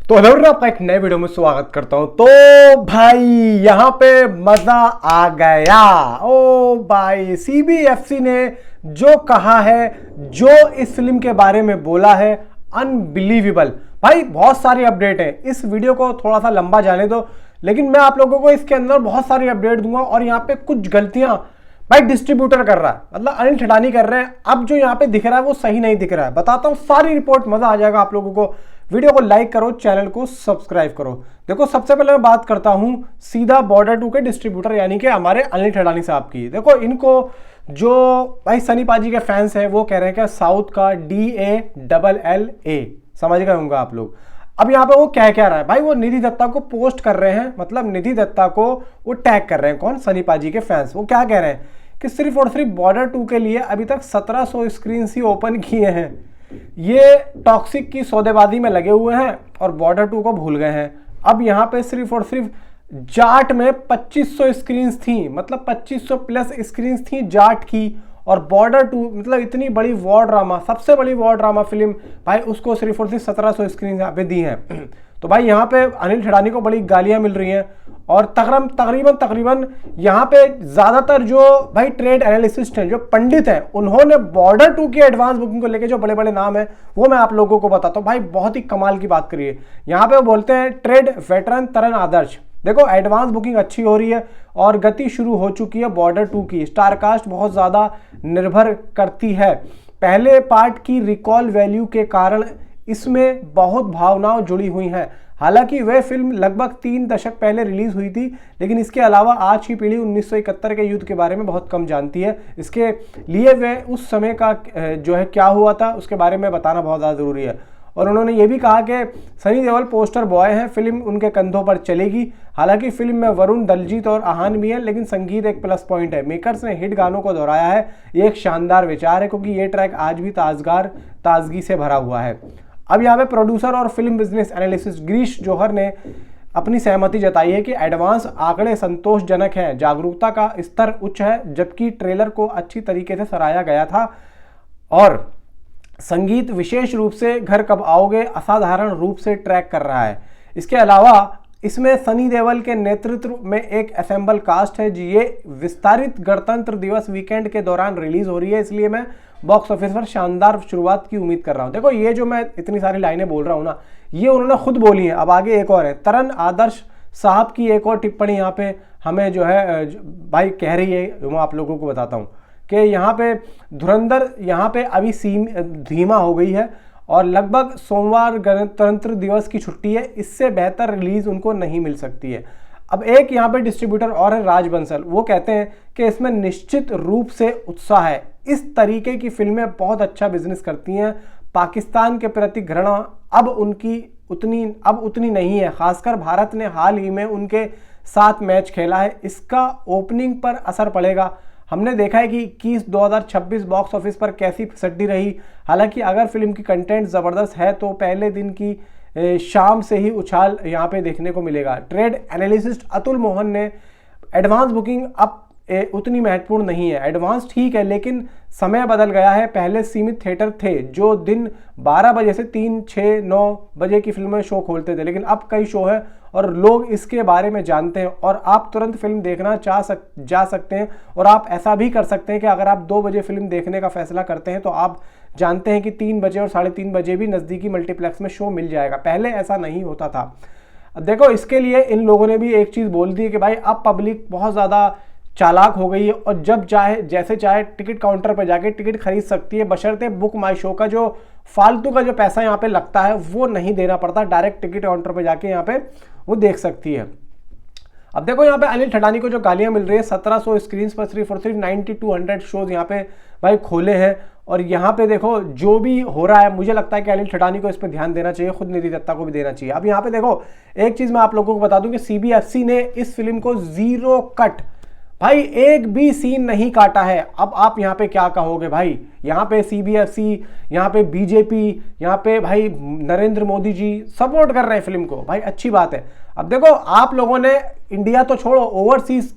तो hello friend, आपका एक नए वीडियो में स्वागत करता हूं। तो भाई यहाँ पे मजा आ गया। ओ भाई, सीबीएफसी ने जो कहा है, जो इस फिल्म के बारे में बोला है, अनबिलीवेबल। भाई बहुत सारी अपडेट है, इस वीडियो को थोड़ा सा लंबा जाने दो, लेकिन मैं आप लोगों को इसके अंदर बहुत सारी अपडेट दूंगा। और यहाँ पे कुछ गलतियां भाई डिस्ट्रीब्यूटर कर रहा है, मतलब अनिल ठडानी कर रहे हैं। अब जो यहाँ पे दिख रहा है वो सही नहीं दिख रहा है, बताता हूँ सारी रिपोर्ट, मजा आ जाएगा आप लोगों को। वीडियो को लाइक करो, चैनल को सब्सक्राइब करो। देखो सबसे पहले मैं बात करता हूं सीधा बॉर्डर 2 के डिस्ट्रीब्यूटर यानी कि हमारे अनिल ठडानी साहब की। देखो इनको जो भाई सनी पाजी के फैंस हैं वो कह रहे हैं कि साउथ का DALLA, समझ गए होंगे आप लोग। अब यहाँ पे वो क्या रहा है भाई, वो निधि दत्ता को पोस्ट कर रहे हैं, मतलब निधि दत्ता को वो टैग कर रहे हैं। कौन? सनी पाजी के फैंस। वो क्या कह रहे हैं कि सिर्फ और सिर्फ बॉर्डर 2 के लिए अभी तक 1700 स्क्रीन ही ओपन किए हैं, ये टॉक्सिक की सौदेबाजी में लगे हुए हैं और बॉर्डर 2 को भूल गए हैं। अब यहाँ पे सिर्फ और सिर्फ जाट में 2500 स्क्रीन थी, मतलब 2500 प्लस स्क्रीन थी जाट की। और बॉर्डर 2 मतलब इतनी बड़ी वॉर ड्रामा, सबसे बड़ी वॉर ड्रामा फिल्म, भाई उसको सिर्फ और सिर्फ 1700 स्क्रीन यहाँ पे दी हैं। तो भाई यहाँ पे अनिल ठडानी को बड़ी गालियां मिल रही हैं। और तकरीबन यहाँ पे ज्यादातर जो भाई ट्रेड एनालिसिस्ट हैं, जो पंडित हैं, उन्होंने बॉर्डर 2 की एडवांस बुकिंग को लेके जो बड़े बड़े नाम है वो मैं आप लोगों को बताता हूँ। भाई बहुत ही कमाल की बात करिए। यहाँ पे वो बोलते हैं ट्रेड वेटरन तरन आदर्श, देखो एडवांस बुकिंग अच्छी हो रही है और गति शुरू हो चुकी है बॉर्डर 2 की। स्टारकास्ट बहुत ज्यादा निर्भर करती है पहले पार्ट की रिकॉल वैल्यू के कारण, इसमें बहुत भावनाएं जुड़ी हुई हैं। हालांकि वह फिल्म लगभग 3 दशक पहले रिलीज हुई थी, लेकिन इसके अलावा आज की पीढ़ी 1971 के युद्ध के बारे में बहुत कम जानती है। इसके लिए वह उस समय का जो है क्या हुआ था उसके बारे में बताना बहुत ज़्यादा ज़रूरी है। और उन्होंने ये भी कहा कि सनी देओल पोस्टर बॉय हैं, फिल्म उनके कंधों पर चलेगी। हालांकि फिल्म में वरुण, दलजीत और आहान भी है, लेकिन संगीत एक प्लस पॉइंट है। मेकर्स ने हिट गानों को दोहराया है, ये एक शानदार विचार है क्योंकि ये ट्रैक आज भी ताजगी से भरा हुआ है। अब यहाँ पे प्रोड्यूसर और फिल्म बिजनेस एनालिसिस्ट गिरीश जौहर ने अपनी सहमति जताई है कि एडवांस आंकड़े संतोषजनक हैं, जागरूकता का स्तर उच्च है, जबकि ट्रेलर को अच्छी तरीके से सराहा गया था। और संगीत विशेष रूप से घर कब आओगे असाधारण रूप से ट्रैक कर रहा है। इसके अलावा इसमें सनी देओल के नेतृत्व में एक असेंबल कास्ट है। जी, ये विस्तारित गणतंत्र दिवस वीकेंड के दौरान रिलीज हो रही है, इसलिए मैं बॉक्स ऑफिस पर शानदार शुरुआत की उम्मीद कर रहा हूं। देखो ये जो मैं इतनी सारी लाइनें बोल रहा हूं ना, ये उन्होंने खुद बोली हैं। अब आगे एक और है, तरन आदर्श साहब की एक और टिप्पणी यहाँ पे हमें जो है भाई कह रही है, मैं आप लोगों को बताता हूँ कि यहाँ पे धुरंधर यहाँ पे अभी धीमा हो गई है और लगभग सोमवार गणतंत्र दिवस की छुट्टी है, इससे बेहतर रिलीज उनको नहीं मिल सकती है। अब एक यहाँ पे डिस्ट्रीब्यूटर और है राज बंसल, वो कहते हैं कि इसमें निश्चित रूप से उत्साह है, इस तरीके की फिल्में बहुत अच्छा बिजनेस करती हैं। पाकिस्तान के प्रति घृणा अब उतनी नहीं है, खासकर भारत ने हाल ही में उनके साथ मैच खेला है, इसका ओपनिंग पर असर पड़ेगा। हमने देखा है कि 2026 बॉक्स ऑफिस पर कैसी फिसड्डी रही। हालांकि अगर फिल्म की कंटेंट ज़बरदस्त है तो पहले दिन की शाम से ही उछाल यहाँ पे देखने को मिलेगा। ट्रेड एनालिसिस्ट अतुल मोहन ने एडवांस बुकिंग अब उतनी महत्वपूर्ण नहीं है, एडवांस ठीक है लेकिन समय बदल गया है। पहले सीमित थिएटर थे जो दिन 12 बजे से 3, 6, 9 बजे की फिल्में शो खोलते थे, लेकिन अब कई शो है और लोग इसके बारे में जानते हैं और आप तुरंत फिल्म देखना जा सकते हैं। और आप ऐसा भी कर सकते हैं कि अगर आप 2 बजे फिल्म देखने का फैसला करते हैं तो आप जानते हैं कि 3 बजे और 3:30 बजे भी नज़दीकी मल्टीप्लेक्स में शो मिल जाएगा। पहले ऐसा नहीं होता था। देखो इसके लिए इन लोगों ने भी एक चीज़ बोल दी है कि भाई अब पब्लिक बहुत ज़्यादा चालाक हो गई है और जब चाहे जैसे चाहे टिकट काउंटर पर जाके टिकट खरीद सकती है, बशर्ते बुक माई शो का जो फालतू का जो पैसा यहाँ पे लगता है वो नहीं देना पड़ता, डायरेक्ट टिकट काउंटर पर जाके यहाँ पे वो देख सकती है। अब देखो यहाँ पे अनिल ठडानी को जो गालियां मिल रही है, 1700 स्क्रीन पर सिर्फ और सिर्फ 9200 शोज यहाँ पे भाई खोले हैं। और यहाँ पे देखो जो भी हो रहा है, मुझे लगता है कि अनिल ठडानी को इस पर ध्यान देना चाहिए, खुद निधि दत्ता को भी देना चाहिए। अब यहाँ पे देखो एक चीज मैं आप लोगों को बता दूं कि सीबीएफसी ने इस फिल्म को 0 कट, भाई एक भी सीन नहीं काटा है। अब आप यहाँ पे क्या कहोगे भाई, यहाँ पे सीबीएफसी, यहाँ पे बीजेपी, यहाँ पे भाई नरेंद्र मोदी जी सपोर्ट कर रहे हैं फिल्म को, भाई अच्छी बात है। अब देखो आप लोगों ने इंडिया तो छोड़ो, ओवरसीज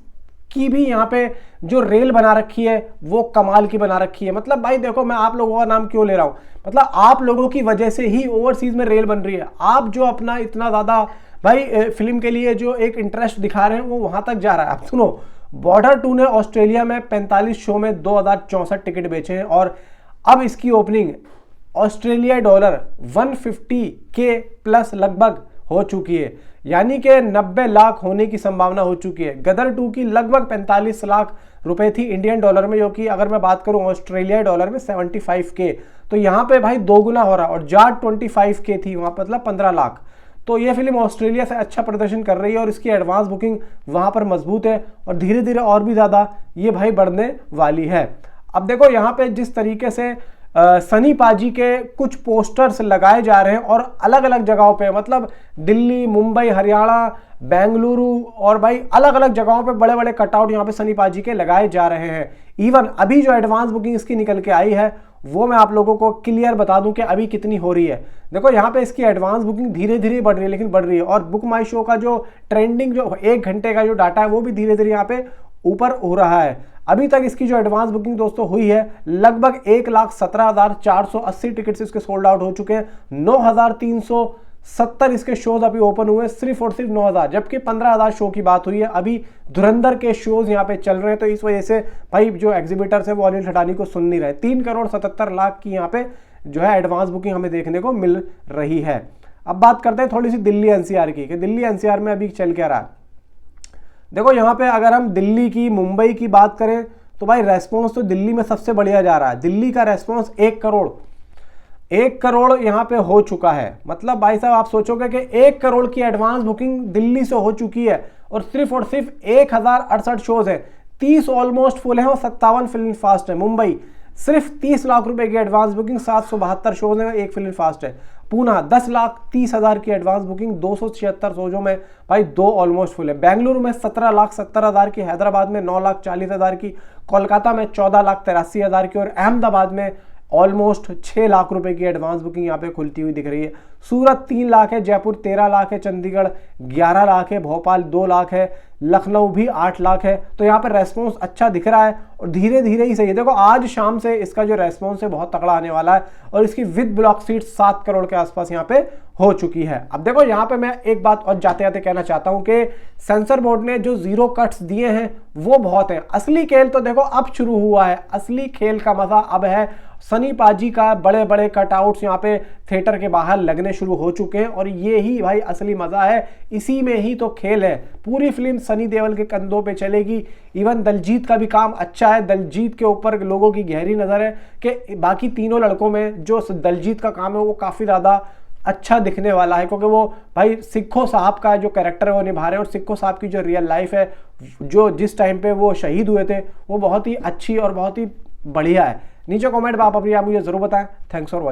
की भी यहाँ पे जो रेल बना रखी है वो कमाल की बना रखी है। मतलब भाई देखो, मैं आप लोगों का नाम क्यों ले रहा हूँ, मतलब आप लोगों की वजह से ही ओवरसीज में रेल बन रही है। आप जो अपना इतना ज्यादा भाई फिल्म के लिए जो एक इंटरेस्ट दिखा रहे हैं वो वहां तक जा रहा है। अब सुनो, बॉर्डर 2 ने ऑस्ट्रेलिया में 45 शो में 2064 टिकट बेचे हैं और अब इसकी ओपनिंग ऑस्ट्रेलिया डॉलर 150 के प्लस लगभग हो चुकी है, यानी कि 90 लाख होने की संभावना हो चुकी है। गदर 2 की लगभग 45 लाख रुपए थी इंडियन डॉलर में, जो कि अगर मैं बात करूं ऑस्ट्रेलिया डॉलर में 75 के, तो यहां पे भाई दोगुना हो रहा है। और जाट 25 के थी वहां, मतलब 15 लाख। तो ये फिल्म ऑस्ट्रेलिया से अच्छा प्रदर्शन कर रही है और इसकी एडवांस बुकिंग वहां पर मजबूत है और धीरे धीरे और भी ज्यादा ये भाई बढ़ने वाली है। अब देखो यहाँ पे जिस तरीके से सनी पाजी के कुछ पोस्टर्स लगाए जा रहे हैं और अलग अलग जगहों पे, मतलब दिल्ली, मुंबई, हरियाणा, बेंगलुरु और भाई अलग अलग जगहों पे बड़े बड़े कटआउट यहाँ पे सनी पाजी के लगाए जा रहे हैं। इवन अभी जो एडवांस बुकिंग इसकी निकल के आई है वो मैं आप लोगों को क्लियर बता दूं कि अभी कितनी हो रही है। देखो यहाँ पे इसकी एडवांस बुकिंग धीरे धीरे बढ़ रही है, लेकिन बढ़ रही है। और बुक माई शो का जो ट्रेंडिंग जो 1 घंटे का जो डाटा है वो भी धीरे धीरे यहाँ पे ऊपर हो रहा है। अभी तक इसकी जो एडवांस बुकिंग दोस्तों हुई है लगभग 1,17,480 टिकट्स इसके सोल्ड आउट हो चुके हैं। 9,370 इसके शोज अभी ओपन हुए, सिर्फ और सिर्फ 9,000, जबकि 15,000 शो की बात हुई है। अभी धुरंधर के शोज यहाँ पे चल रहे हैं, तो इस वजह से भाई जो एग्जीबिटर्स है वो अनिल ठटानी को सुन नहीं रहे। 3,77,00,000 की यहाँ पे जो है एडवांस बुकिंग हमें देखने को मिल रही है। अब बात करते हैं थोड़ी सी दिल्ली एनसीआर की, कि दिल्ली एनसीआर में अभी चल क्या रहा है। देखो यहाँ पे अगर हम दिल्ली की, मुंबई की बात करें तो भाई रेस्पॉन्स तो दिल्ली में सबसे बढ़िया जा रहा है। दिल्ली का रेस्पॉन्स 1 करोड़ यहाँ पे हो चुका है। मतलब भाई साहब आप सोचोगे कि 1 करोड़ की एडवांस बुकिंग दिल्ली से हो चुकी है और सिर्फ 1068 शोज है, 30 ऑलमोस्ट फुल है और 57 फिल्म फास्ट है। मुंबई सिर्फ 30 लाख रुपए की एडवांस बुकिंग, 772 शोज है, 1 फिल्म फास्ट है। पूना 10,30,000 की एडवांस बुकिंग, 276 शोजों में भाई 2 ऑलमोस्ट फुल है। बेंगलुरु में 17,70,000 की, हैदराबाद में 9,40,000 की, कोलकाता में 14,83,000 की और अहमदाबाद में ऑलमोस्ट 6 लाख रुपए की एडवांस बुकिंग यहाँ पे खुलती हुई दिख रही है। सूरत 3 लाख है, जयपुर 13 लाख है, चंडीगढ़ 11 लाख है, भोपाल 2 लाख है, लखनऊ भी 8 लाख है। तो यहाँ पर रेस्पॉन्स अच्छा दिख रहा है और धीरे धीरे ही सही है। देखो आज शाम से इसका जो रेस्पॉन्स है बहुत तगड़ा आने वाला है और इसकी विद ब्लॉक सीट 7 करोड़ के आसपास यहाँ पे हो चुकी है। अब देखो यहाँ पे मैं एक बात और जाते जाते कहना चाहता हूँ कि सेंसर बोर्ड ने जो 0 कट्स दिए हैं वो बहुत है। असली खेल तो देखो अब शुरू हुआ है, असली खेल का मजा अब है। सनी पाजी का बड़े बड़े कटआउट्स यहाँ पे थिएटर के बाहर लगने शुरू हो चुके हैं और ये ही भाई असली मजा है, इसी में ही तो खेल है। पूरी फिल्म सनी देओल के कंधों पे चलेगी। इवन दलजीत का भी काम अच्छा है, दलजीत के ऊपर लोगों की गहरी नजर है कि बाकी तीनों लड़कों में जो दलजीत का काम है वो काफी ज्यादा अच्छा दिखने वाला है, क्योंकि वो भाई सिक्खो साहब का जो कैरेक्टर है वो निभा रहे हैं और सिक्खो साहब की जो रियल लाइफ है, जो जिस टाइम पे वो शहीद हुए थे, वो बहुत ही अच्छी और बहुत ही बढ़िया है। नीचे कमेंट में आप अपनी मुझे जरूर बताएं। Thanks for watching.